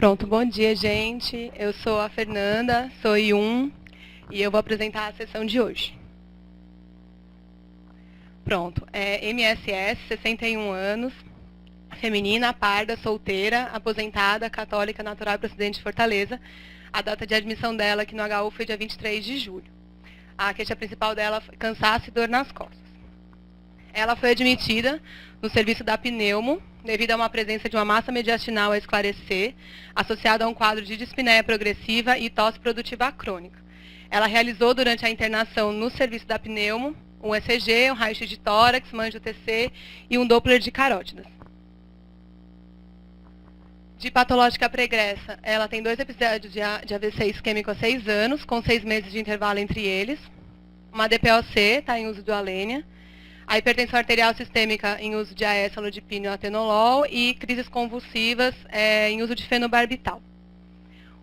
Pronto, bom dia, gente. Eu sou a Fernanda, sou I1 e eu vou apresentar a sessão de hoje. Pronto, MSS, 61 anos, feminina, parda, solteira, aposentada, católica, natural e procedente de Fortaleza. A data de admissão dela aqui no HU foi dia 23 de julho. A queixa principal dela foi cansaço e dor nas costas. Ela foi admitida no serviço da pneumo, devido a uma presença de uma massa mediastinal a esclarecer, associada a um quadro de dispneia progressiva e tosse produtiva crônica. Ela realizou durante a internação no serviço da pneumo um ECG, um raio-x de tórax, uma angio-TC e um Doppler de carótidas. De patológica pregressa, ela tem 2 episódios de AVC isquêmico há 6 anos, com 6 meses de intervalo entre eles. Uma DPOC, está em uso de alênia. A hipertensão arterial sistêmica em uso de AS, alodipínio, atenolol e crises convulsivas em uso de fenobarbital.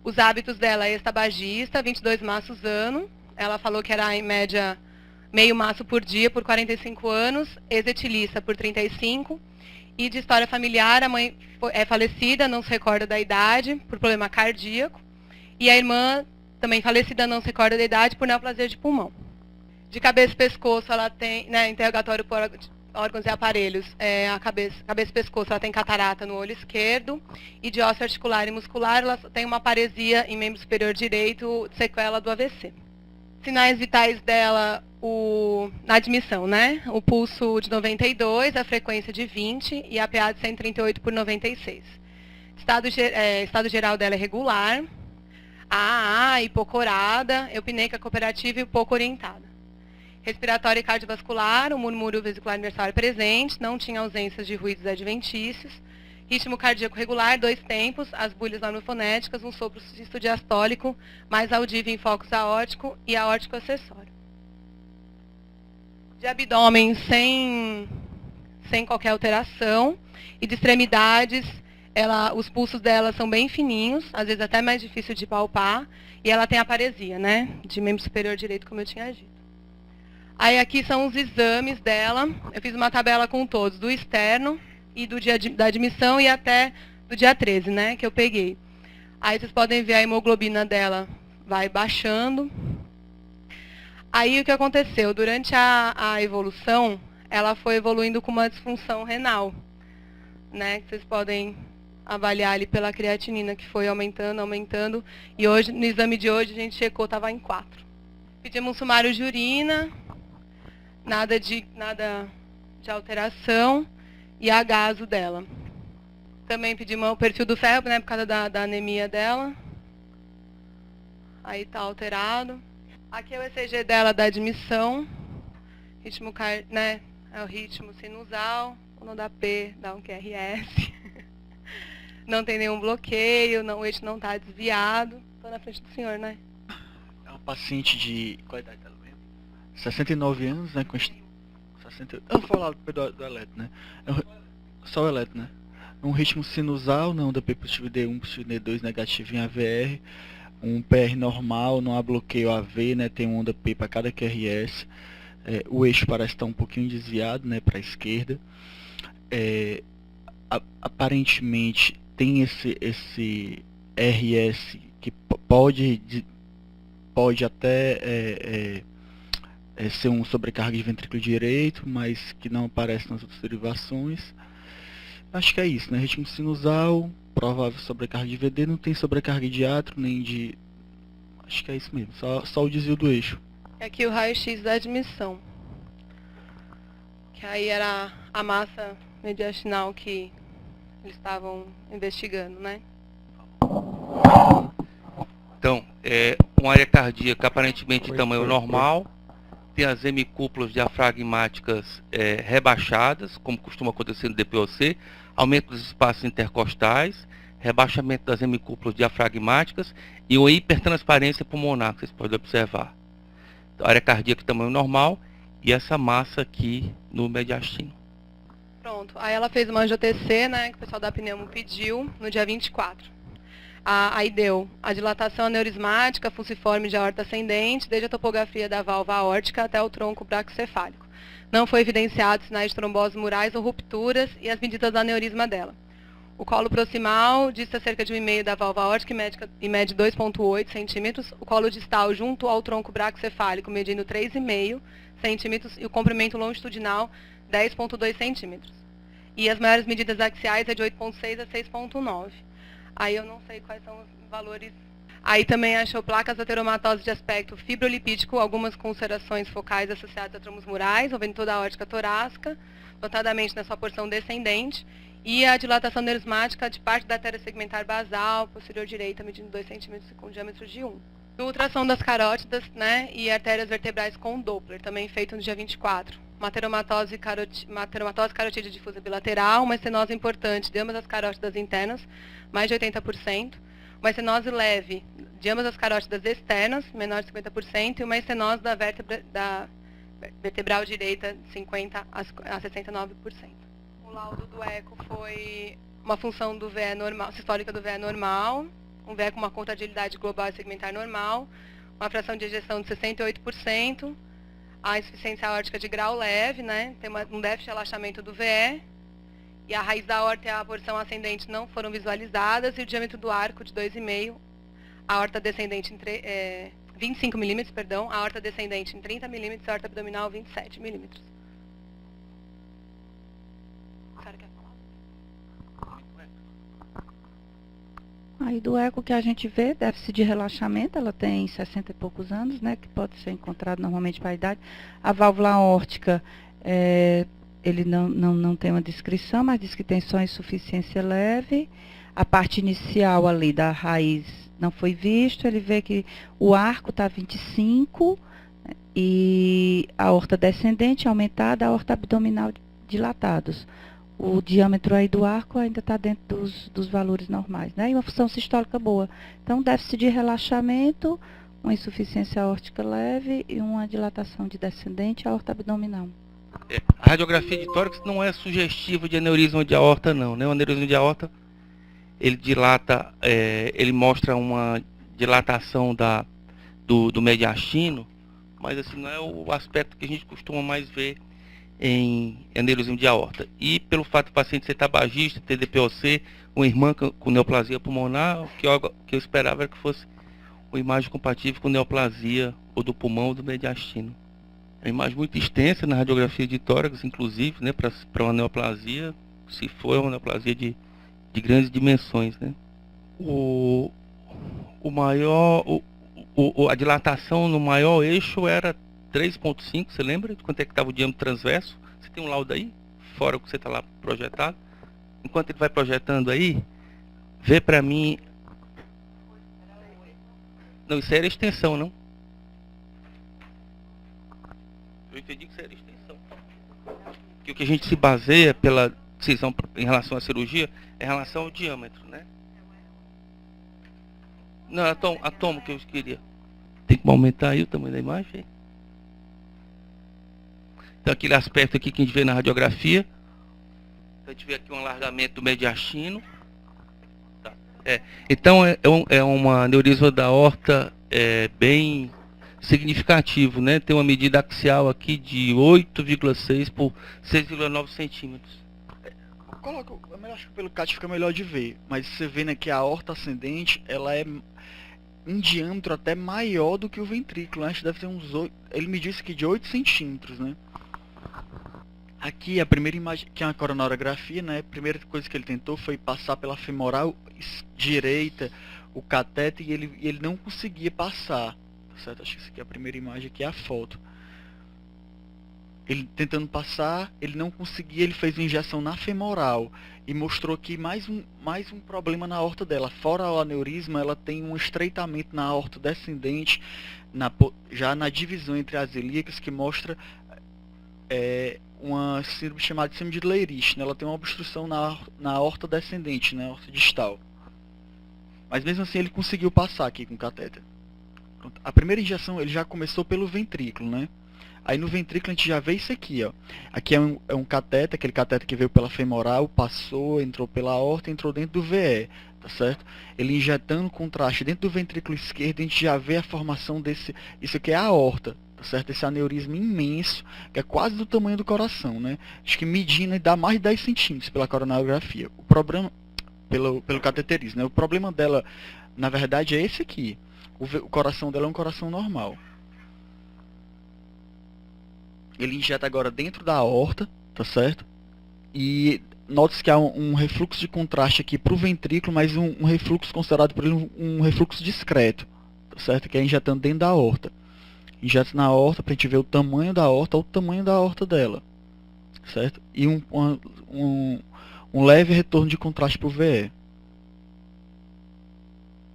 Os hábitos dela é ex-tabagista, 22 maços ano. Ela falou que era em média meio maço por dia por 45 anos, ex-etilista por 35. E de história familiar, a mãe é falecida, não se recorda da idade, por problema cardíaco. E a irmã, também falecida, não se recorda da idade, por neoplasia de pulmão. De cabeça e pescoço, ela tem, interrogatório por órgãos e aparelhos, a cabeça e pescoço, ela tem catarata no olho esquerdo, e de ósseo articular e muscular, ela tem uma paresia em membro superior direito, sequela do AVC. Sinais vitais dela, na admissão, o pulso de 92, a frequência de 20 e a PA de 138 por 96. Estado geral dela é regular, AAA, hipocorada, eupneica cooperativa e pouco orientada. Respiratória e cardiovascular, o murmúrio vesicular universal é presente, não tinha ausências de ruídos adventícios. Ritmo cardíaco regular, 2 tempos, as bulhas lanufonéticas, um sopro diastólico, mais audível em focus aórtico e aórtico acessório. De abdômen sem qualquer alteração. E de extremidades, os pulsos dela são bem fininhos, às vezes até mais difícil de palpar. E ela tem aparesia, de membro superior direito, como eu tinha dito. Aí aqui são os exames dela. Eu fiz uma tabela com todos, do externo e do dia da admissão e até do dia 13, que eu peguei. Aí vocês podem ver a hemoglobina dela vai baixando. Aí o que aconteceu? Durante a evolução, ela foi evoluindo com uma disfunção renal, que vocês podem avaliar ali pela creatinina, que foi aumentando. E hoje, no exame de hoje, a gente checou, estava em 4. Pedimos um sumário de urina, nada de alteração, e a gaso dela. Também pedimos o perfil do ferro, por causa da anemia dela. Aí está alterado. Aqui é o ECG dela da admissão. Ritmo, é o ritmo sinusal. Quando dá P, dá um QRS. Não tem nenhum bloqueio, o eixo não está desviado. Estou na frente do senhor, É uma paciente de... Qual a idade dela mesmo? 69 anos, Com 60... Eu vou falar do eletro, Só o eletro, Um ritmo sinusal, não da P positivo D1, positivo D2, negativo em AVR. Um PR normal, não há bloqueio AV, Tem uma onda P para cada QRS. O eixo parece estar um pouquinho desviado, para a esquerda. Aparentemente tem esse RS que pode até ser um sobrecarga de ventrículo direito, mas que não aparece nas outras derivações. Acho que é isso, Ritmo sinusal, provável sobrecarga de VD, não tem sobrecarga de átrio, nem de... Acho que é isso mesmo, só o desvio do eixo. Aqui o raio-x da admissão. Que aí era a massa mediastinal que eles estavam investigando, Então, uma área cardíaca aparentemente de tamanho normal, tem as hemicúpulas diafragmáticas rebaixadas, como costuma acontecer no DPOC, aumento dos espaços intercostais, rebaixamento das hemicúpulas diafragmáticas e uma hipertransparência pulmonar, que vocês podem observar. Então, área cardíaca de tamanho normal e essa massa aqui no mediastino. Pronto, aí ela fez uma angio-TC, que o pessoal da pneumo pediu, no dia 24. Aí deu a dilatação aneurismática funciforme de aorta ascendente, desde a topografia da válvula aórtica até o tronco braquicefálico. Não foi evidenciado sinais de trombose murais ou rupturas e as medidas do aneurisma dela. O colo proximal dista cerca de 1,5 da válvula aórtica e mede 2,8 centímetros. O colo distal junto ao tronco braquicefálico medindo 3,5 centímetros e o comprimento longitudinal 10,2 centímetros. E as maiores medidas axiais é de 8,6 a 6,9. Aí eu não sei quais são os valores. Aí também achou placas ateromatosas de aspecto fibrolipídico, algumas com ulcerações focais associadas a trombos murais, envolvendo toda a aórtica torácica, notadamente na sua porção descendente, e a dilatação neurismática de parte da artéria segmentar basal, posterior direita, medindo 2 centímetros com diâmetro de 1. No ultrassom das carótidas, né, e artérias vertebrais com Doppler, também feito no dia 24. Uma teromatose carotídea difusa bilateral, uma estenose importante de ambas as carótidas internas, mais de 80%. Uma estenose leve de ambas as carótidas externas, menor de 50%, e uma estenose da vertebral direita, de 50% a 69%. O laudo do eco foi uma função do VE normal, sistólica do VE normal, um VE com uma contratilidade global e segmentar normal, uma fração de ejeção de 68%, a insuficiência aórtica de grau leve, né, tem um déficit de relaxamento do VE, e a raiz da aorta e a porção ascendente não foram visualizadas, e o diâmetro do arco de 2,5, a aorta descendente em 25 milímetros, perdão, a aorta descendente em 30 milímetros, a aorta abdominal 27 milímetros. A senhora quer falar? Aí do eco que a gente vê, déficit de relaxamento, ela tem 60 e poucos anos, né, que pode ser encontrado normalmente para a idade. A válvula aórtica, ele não tem uma descrição, mas diz que tem só insuficiência leve. A parte inicial ali da raiz não foi visto, ele vê que o arco está 25, né, e a aorta descendente aumentada, a aorta abdominal dilatados. O diâmetro aí do arco ainda está dentro dos valores normais, né? E uma função sistólica boa. Então, déficit de relaxamento, uma insuficiência aórtica leve e uma dilatação de descendente aorta abdominal. A radiografia de tórax não é sugestiva de aneurisma de aorta, não, né? O aneurisma de aorta, ele dilata, ele mostra uma dilatação do mediastino, mas assim, não é o aspecto que a gente costuma mais ver em aneurisma de aorta. E pelo fato do paciente ser tabagista, ter DPOC, uma irmã com neoplasia pulmonar, o que eu esperava era que fosse uma imagem compatível com neoplasia ou do pulmão ou do mediastino. É uma imagem muito extensa na radiografia de tórax, inclusive, né, para uma neoplasia, se for uma neoplasia de grandes dimensões, né. A dilatação no maior eixo era 3,5, você lembra de quanto é que estava o diâmetro transverso? Você tem um laudo aí, fora o que você está lá projetado? Enquanto ele vai projetando aí, vê para mim... Não, isso era extensão, não? Eu entendi que isso era extensão. Que o que a gente se baseia pela decisão em relação à cirurgia é em relação ao diâmetro, né? Não, a tomo que eu queria. Tem que aumentar aí o tamanho da imagem. Então, aquele aspecto aqui que a gente vê na radiografia. A gente vê aqui um alargamento do mediastino. Tá. Então, é uma aneurisma da aorta bem significativo, né? Tem uma medida axial aqui de 8,6 por 6,9 centímetros. Eu acho que pelo CAT fica melhor de ver, mas você vê, né, que a aorta ascendente, ela é em diâmetro até maior do que o ventrículo, né? Acho que deve ter uns 8, ele me disse que de 8 centímetros, né? Aqui a primeira imagem, que é uma coronarografia, né? A primeira coisa que ele tentou foi passar pela femoral direita o catéter e ele não conseguia passar, certo? Acho que essa aqui é a primeira imagem, aqui é a foto. Ele tentando passar, ele não conseguia, ele fez uma injeção na femoral e mostrou aqui mais um problema na aorta dela. Fora o aneurisma, ela tem um estreitamento na aorta descendente, já na divisão entre as ilíacas, que mostra uma síndrome chamada de síndrome de Leyrich, né? Ela tem uma obstrução na aorta descendente, na aorta distal. Mas mesmo assim ele conseguiu passar aqui com o catéter. Pronto. A primeira injeção ele já começou pelo ventrículo, né? Aí no ventrículo a gente já vê isso aqui, ó. Aqui é um catéter, aquele catéter que veio pela femoral, passou, entrou pela aorta, entrou dentro do VE, tá certo? Ele injetando contraste dentro do ventrículo esquerdo, a gente já vê a formação isso aqui é a aorta, tá certo? Esse aneurisma imenso, que é quase do tamanho do coração, né? Acho que medindo dá mais de 10 centímetros pela coronarografia. pelo cateterismo, né? O problema dela, na verdade, é esse aqui. O coração dela é um coração normal. Ele injeta agora dentro da aorta, tá certo? E note-se que há um refluxo de contraste aqui para o ventrículo, mas um refluxo considerado por ele um refluxo discreto, tá certo? Que é injetando dentro da aorta. Injeta na aorta para a gente ver o tamanho da aorta ou o tamanho da aorta dela, certo? E um leve retorno de contraste para o VE.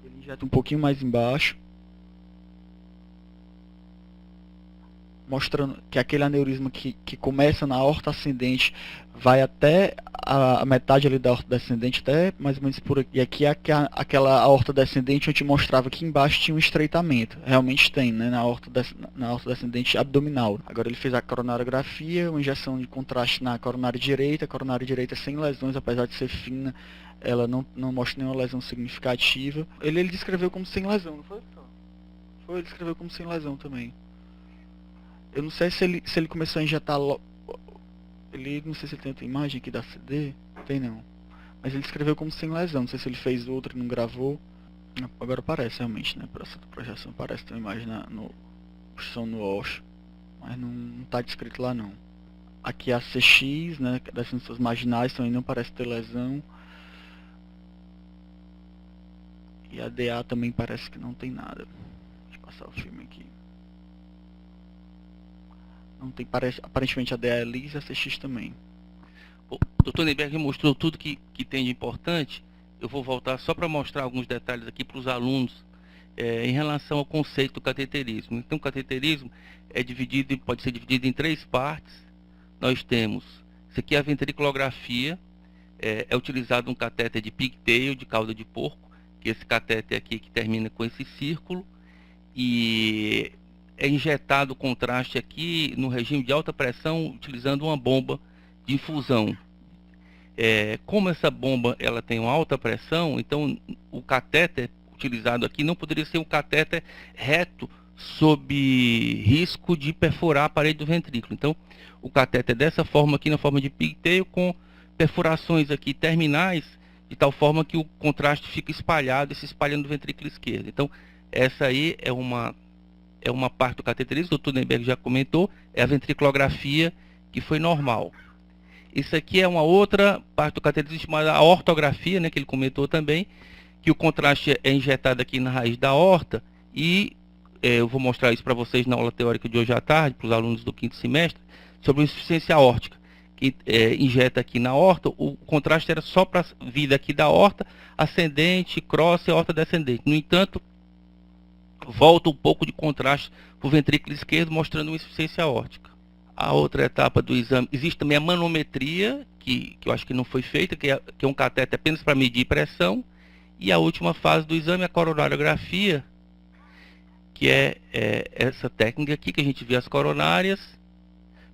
Ele injeta um pouquinho mais embaixo, mostrando que aquele aneurisma que começa na aorta ascendente vai até a metade ali da aorta descendente, até mais ou menos por aqui. E aqui é aquela aorta descendente onde mostrava que embaixo tinha um estreitamento. Realmente tem, né, na aorta descendente abdominal. Agora ele fez a coronariografia, uma injeção de contraste na coronária direita sem lesões, apesar de ser fina, ela não mostra nenhuma lesão significativa. Ele descreveu como sem lesão, não foi? Ele descreveu como sem lesão também. Eu não sei se ele começou a injetar. Não sei se ele tem outra imagem aqui da CD. Tem não. Mas ele escreveu como sem lesão. Não sei se ele fez outra e não gravou. Agora aparece realmente, né? Por essa projeção aparece uma imagem no posição no OSH. Mas não está descrito lá não. Aqui a CX, né? Das suas marginais também não parece ter lesão. E a DA também parece que não tem nada. Deixa eu passar o filme aqui. Não tem, aparentemente a DA é lisa e a CX também. O Dr. Neyberg mostrou tudo que tem de importante. Eu vou voltar só para mostrar alguns detalhes aqui para os alunos em relação ao conceito do cateterismo. Então, o cateterismo pode ser dividido em 3 partes. Nós temos, isso aqui é a ventriculografia, é utilizado um catéter de pigtail, de cauda de porco, que esse catéter aqui que termina com esse círculo, e é injetado o contraste aqui no regime de alta pressão, utilizando uma bomba de infusão. Como essa bomba ela tem uma alta pressão, então o catéter utilizado aqui não poderia ser um catéter reto sob risco de perfurar a parede do ventrículo. Então o catéter é dessa forma aqui, na forma de pigtail, com perfurações aqui terminais, de tal forma que o contraste fica espalhado e se espalhando no ventrículo esquerdo. Então essa aí é uma parte do cateterismo, o Dr. Neyberg já comentou, é a ventriculografia, que foi normal. Isso aqui é uma outra parte do cateterismo chamada a ortografia, né, que ele comentou também, que o contraste é injetado aqui na raiz da aorta, e eu vou mostrar isso para vocês na aula teórica de hoje à tarde, para os alunos do 5º semestre, sobre a insuficiência aórtica, que injeta aqui na aorta. O contraste era só para a vida aqui da aorta, ascendente, cross e aorta descendente. No entanto, volta um pouco de contraste para o ventrículo esquerdo, mostrando uma insuficiência aórtica. A outra etapa do exame, existe também a manometria, que eu acho que não foi feita, que é um catéter apenas para medir pressão. E a última fase do exame, a coronariografia, que é essa técnica aqui, que a gente vê as coronárias.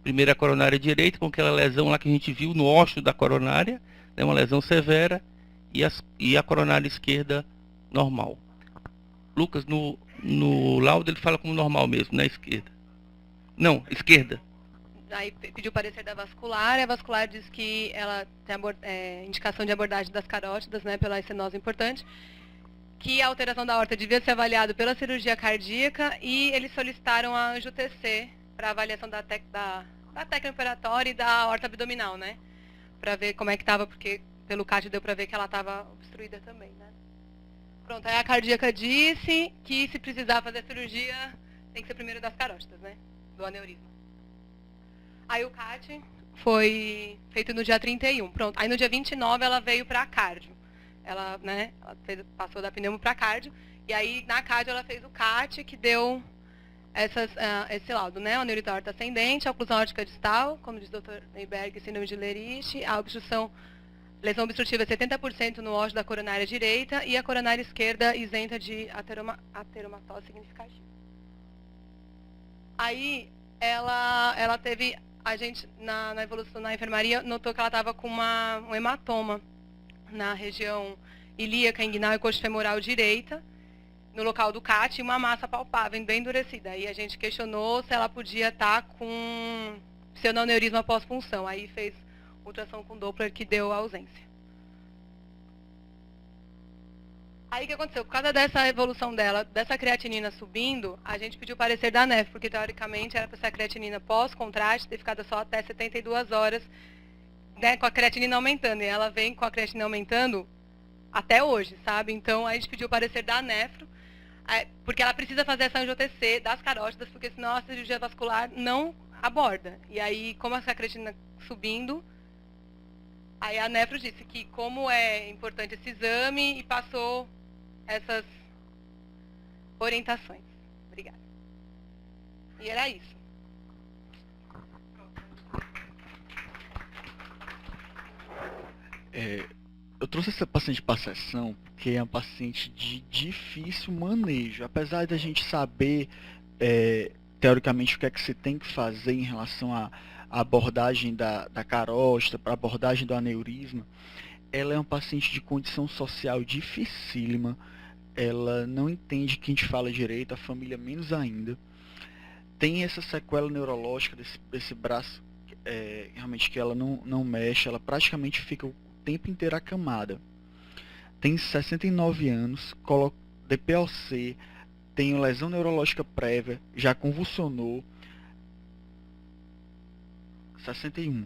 Primeiro a coronária direita, com aquela lesão lá que a gente viu no ósseo da coronária, né, uma lesão severa, e a coronária esquerda normal. Lucas, no laudo ele fala como normal mesmo, né? Esquerda. Não, esquerda. Aí pediu parecer da vascular, e a vascular diz que ela tem indicação de abordagem das carótidas, né, pela estenose importante, que a alteração da aorta devia ser avaliada pela cirurgia cardíaca, e eles solicitaram a anjo-TC para avaliação da técnica operatória e da aorta abdominal, né, para ver como é que estava, porque pelo CAT deu para ver que ela estava obstruída também, né. Pronto, aí a cardíaca disse que se precisar fazer cirurgia, tem que ser primeiro das carótidas, né, do aneurisma. Aí o CAT foi feito no dia 31, pronto. Aí no dia 29 ela veio para cardio. Ela, né, passou da pneumo para cardio. E aí na cardio ela fez o CAT, que deu esse laudo, né? Aneurite da aorta ascendente, a oclusão aórtica distal, como diz o Dr. Neyberg, síndrome de Lerich, a lesão obstrutiva 70% no ósseo da coronária direita e a coronária esquerda isenta de ateromatose significativa. Aí ela teve, a gente na evolução na enfermaria notou que ela estava com um hematoma na região ilíaca, inguinal e coxa femoral direita, no local do CAT, e uma massa palpável, bem endurecida. Aí a gente questionou se ela podia estar com pseudoneurisma pós-punção. Aí fez ultrassom com Doppler, que deu ausência. Aí o que aconteceu? Por causa dessa evolução dela, dessa creatinina subindo, a gente pediu o parecer da NEF, porque teoricamente era para essa creatinina pós-contraste ter ficado só até 72 horas, né, com a creatinina aumentando. E ela vem com a creatinina aumentando até hoje, sabe? Então a gente pediu o parecer da nefro, porque ela precisa fazer essa angiotensina das carótidas, porque senão a cirurgia vascular não aborda. E aí, como essa creatinina subindo, aí a nefro disse que como é importante esse exame e passou essas orientações. Obrigada. E era isso. Eu trouxe essa paciente para a sessão porque é uma paciente de difícil manejo. Apesar da gente saber, teoricamente, o que é que você tem que fazer em relação à abordagem da carótida, para a abordagem do aneurisma, ela é uma paciente de condição social dificílima. Ela não entende que a gente fala direito, a família menos ainda. Tem essa sequela neurológica desse braço, realmente que ela não mexe, ela praticamente fica o tempo inteiro acamada. Tem 69 anos, DPOC, tem lesão neurológica prévia, já convulsionou. 61.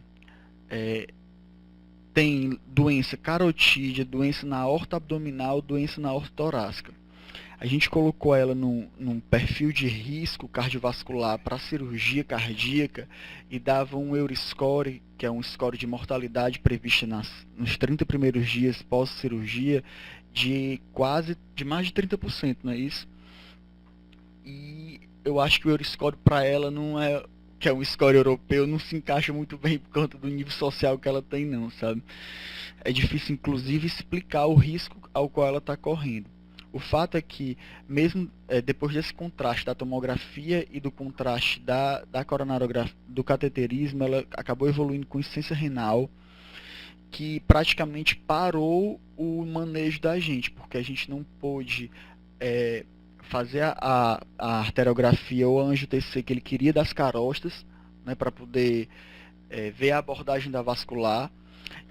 Tem doença carotídea, doença na aorta abdominal, doença na aorta torácica. A gente colocou ela num perfil de risco cardiovascular para cirurgia cardíaca e dava um Euroscore, que é um score de mortalidade prevista nos 30 primeiros dias pós-cirurgia, de mais de 30%, não é isso? E eu acho que o Euroscore para ela não é, que é um score europeu, não se encaixa muito bem por conta do nível social que ela tem não, sabe? É difícil inclusive explicar o risco ao qual ela está correndo. O fato é que, mesmo depois desse contraste da tomografia e do contraste da coronarografia, do cateterismo, ela acabou evoluindo com insuficiência renal, que praticamente parou o manejo da gente, porque a gente não pôde fazer a arteriografia ou a angio-TC que ele queria das carótidas, né, para poder ver a abordagem da vascular.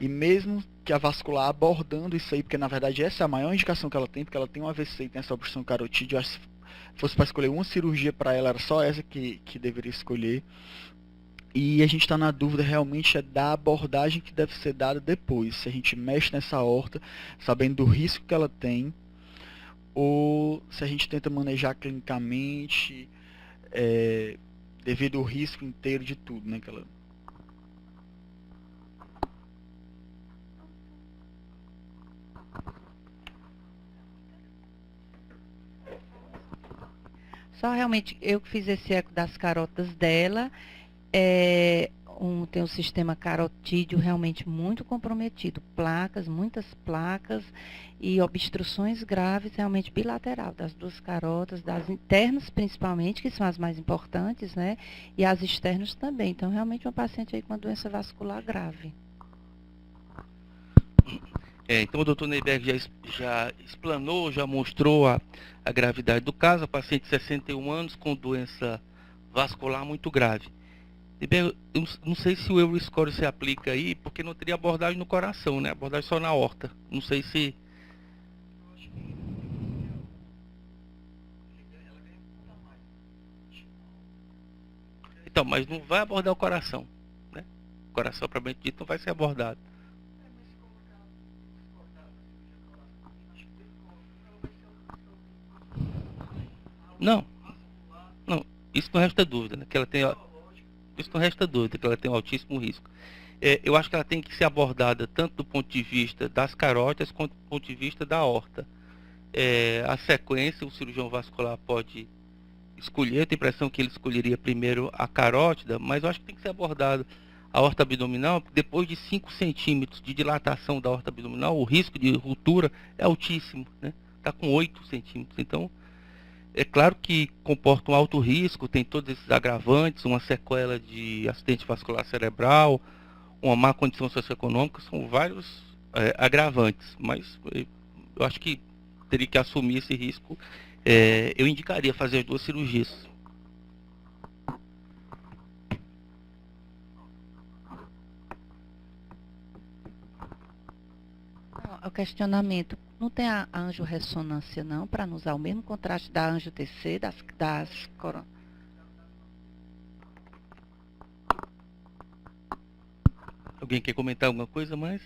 E mesmo que a vascular abordando isso aí, porque na verdade essa é a maior indicação que ela tem, porque ela tem um AVC e tem essa obstrução carotídea, eu acho que se fosse para escolher uma cirurgia para ela, era só essa que deveria escolher. E a gente está na dúvida realmente da abordagem que deve ser dada depois, se a gente mexe nessa aorta, sabendo do risco que ela tem, ou se a gente tenta manejar clinicamente, devido ao risco inteiro de tudo, né, que ela... Só realmente, eu que fiz esse eco das carotas dela, tem um sistema carotídeo realmente muito comprometido, muitas placas e obstruções graves realmente bilateral, das duas carotas, das internas principalmente, que são as mais importantes, né? E as externas também. Então, realmente uma paciente aí com uma doença vascular grave. Então o doutor Neyberg já explanou, já mostrou a gravidade do caso, a paciente de 61 anos com doença vascular muito grave. Neyberg, eu não sei se o Euroscore se aplica aí, porque não teria abordagem no coração, né? Abordagem só na aorta. Não sei se... Então, mas não vai abordar o coração, né? O coração, propriamente dito, não vai ser abordado. Não, isso não resta dúvida, né? Isso não resta dúvida, que ela tem um altíssimo risco. Eu acho que ela tem que ser abordada tanto do ponto de vista das carótidas quanto do ponto de vista da aorta. A sequência, o cirurgião vascular pode escolher, eu tenho a impressão que ele escolheria primeiro a carótida, mas eu acho que tem que ser abordado a aorta abdominal, porque depois de 5 centímetros de dilatação da aorta abdominal, o risco de ruptura é altíssimo, né? Está com 8 centímetros, então... É claro que comporta um alto risco, tem todos esses agravantes, uma sequela de acidente vascular cerebral, uma má condição socioeconômica, são vários agravantes, mas eu acho que teria que assumir esse risco. Eu indicaria fazer as 2 cirurgias. questionamento. Não tem a angiorressonância, não, para não usar o mesmo contraste da angio-TC, das coronas? Alguém quer comentar alguma coisa mais?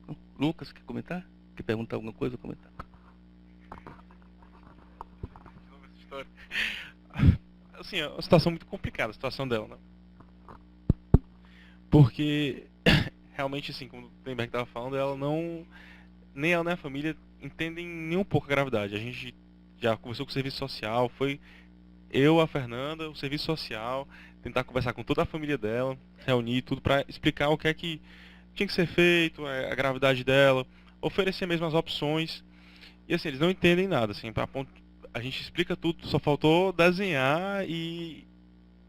Não? Lucas, quer comentar? Quer perguntar alguma coisa ou comentar? Assim, é uma situação muito complicada, a situação dela, né? Porque, realmente, assim, como o Lemberg estava falando, ela não... Nem ela nem a família entendem nem um pouco a gravidade. A gente já conversou com o serviço social, foi eu, a Fernanda, o serviço social, tentar conversar com toda a família dela, reunir tudo para explicar o que é que tinha que ser feito, a gravidade dela, oferecer mesmo as opções. E assim, eles não entendem nada, assim, a gente explica tudo, só faltou desenhar e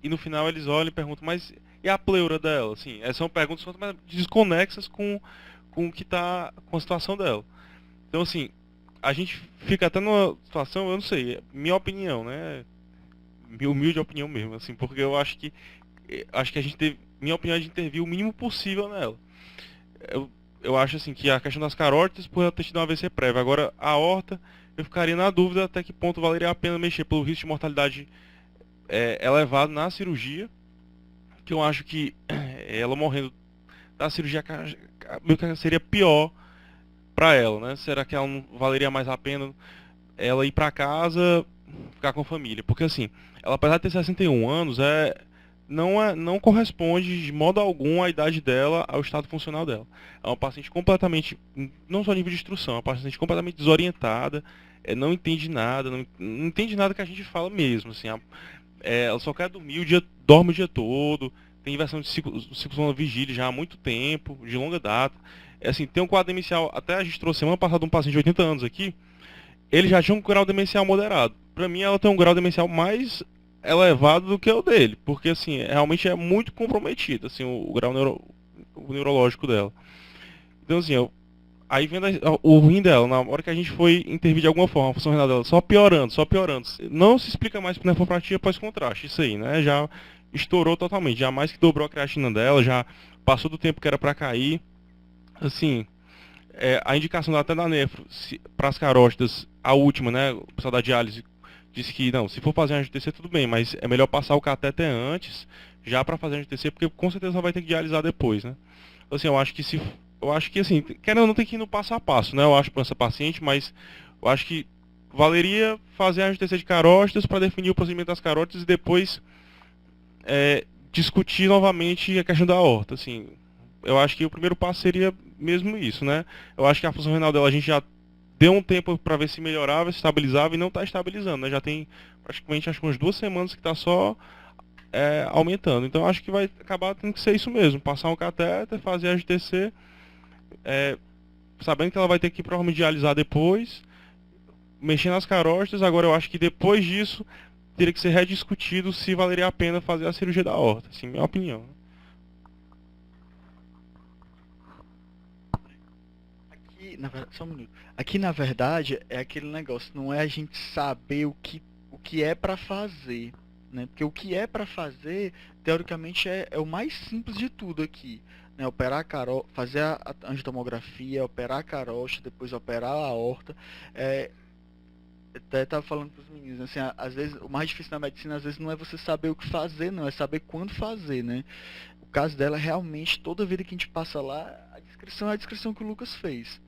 no final eles olham e perguntam, mas e a pleura dela? Assim, são perguntas desconexas com o que tá com a situação dela. Então assim, a gente fica até numa situação, eu não sei, minha opinião, né? Minha humilde opinião mesmo, assim, porque eu acho que a gente teve, minha opinião é de intervir o mínimo possível nela. Eu acho assim que a questão das carótidas por ela ter tido um AVC prévio. Agora a aorta, eu ficaria na dúvida até que ponto valeria a pena mexer pelo risco de mortalidade elevado na cirurgia, que eu acho que ela morrendo da cirurgia meio que seria pior para ela, né? Será que ela não valeria mais a pena ela ir para casa, ficar com a família? Porque assim, ela apesar de ter 61 anos, não corresponde de modo algum à idade dela, ao estado funcional dela. É uma paciente completamente, não só a nível de instrução, é uma paciente completamente desorientada, não entende nada, não entende nada que a gente fala mesmo, assim, ela só quer dormir, dorme o dia todo, tem inversão de ciclo vigília já há muito tempo, de longa data. Assim, tem um quadro demencial, até a gente trouxe semana passada um paciente de 80 anos aqui, ele já tinha um grau demencial moderado. Para mim, ela tem um grau demencial mais elevado do que o dele, porque assim, realmente é muito comprometido, assim, o grau neurológico dela. Então assim, aí vem o ruim dela, na hora que a gente foi intervir de alguma forma, a função renal dela só piorando, só piorando. Não se explica mais nefropatia pós-contraste, isso aí, né? Já estourou totalmente, já mais que dobrou a creatina dela, já passou do tempo que era para cair. Assim, a indicação até da nefro para as carótidas, a última, né, o pessoal da diálise disse que não, se for fazer angiotensina tudo bem, mas é melhor passar o catéter antes, já para fazer angiotensina, porque com certeza vai ter que dialisar depois, né? Então, assim, eu acho que assim, querendo ou não tem que ir no passo a passo, né? Eu acho para essa paciente, mas eu acho que valeria fazer a angiotensina de carótidas para definir o procedimento das carótidas e depois discutir novamente a questão da aorta, assim. Eu acho que o primeiro passo seria mesmo isso, né? Eu acho que a função renal dela a gente já deu um tempo para ver se melhorava, se estabilizava e não está estabilizando, né? Já tem praticamente acho que umas 2 semanas que está só aumentando. Então acho que vai acabar tendo que ser isso mesmo, passar um catéter, fazer a GTC, sabendo que ela vai ter que provavelmente dialisar depois, mexer nas carótidas. Agora eu acho que depois disso teria que ser rediscutido se valeria a pena fazer a cirurgia da aorta, assim, minha opinião. Só um minuto. Aqui na verdade é aquele negócio, não é a gente saber o que é para fazer, né? Porque o que é para fazer, teoricamente, é o mais simples de tudo aqui, né? Operar a carótida, fazer a angiotomografia, operar a carótida, depois operar a aorta. Até estava falando para os meninos, assim, às vezes o mais difícil na medicina às vezes não é você saber o que fazer, não, é saber quando fazer, né? O caso dela realmente, toda vida que a gente passa lá, a descrição é a descrição que o Lucas fez.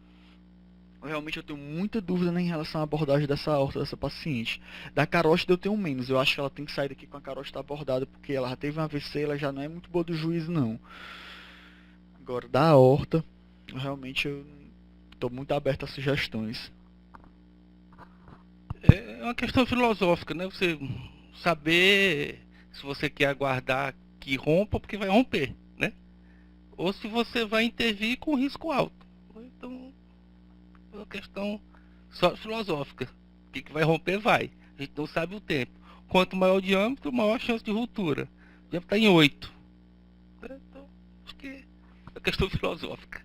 Realmente eu tenho muita dúvida em relação à abordagem dessa aorta dessa paciente. Da carótida eu tenho menos. Eu acho que ela tem que sair daqui com a carótida abordada, porque ela já teve um AVC, ela já não é muito boa do juízo, não. Agora, da aorta, realmente eu estou muito aberto a sugestões. É uma questão filosófica, né? Você saber se você quer aguardar que rompa, porque vai romper, né? Ou se você vai intervir com risco alto. Então, é uma questão só filosófica. O que vai romper, vai. A gente não sabe o tempo. Quanto maior o diâmetro, maior a chance de ruptura. O diâmetro está em 8. Então, acho que é uma questão filosófica.